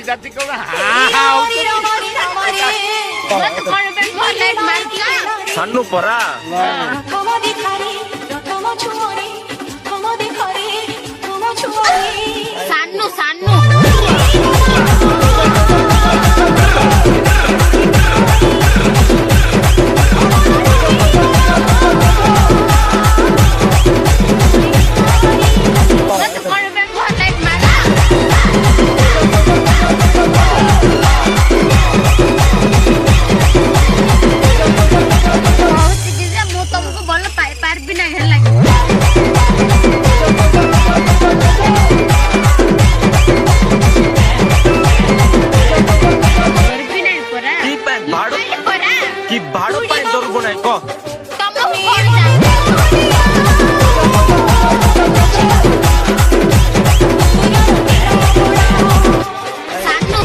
जाती को हां मत कौन पे लाइट मार दिया सानू परा सानू सानू मत कौन पे लाइट मारा ମୁଁ ତମକୁ ଭଲ ପାଇପାରିବି ନାହିଁ ହେଲା କରିବି ନାହିଁ ପରା की पे भाड़ो ପରା की भाड़ो पे दरबो नाही को ତମକୁ କଣ ଜାଣି ସାନୁ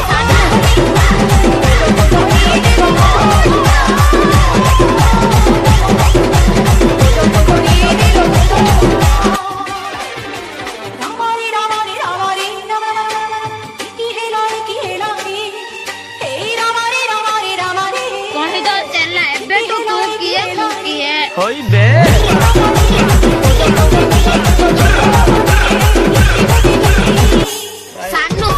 कहीं तो चलना एबे तू किए होई बे सानू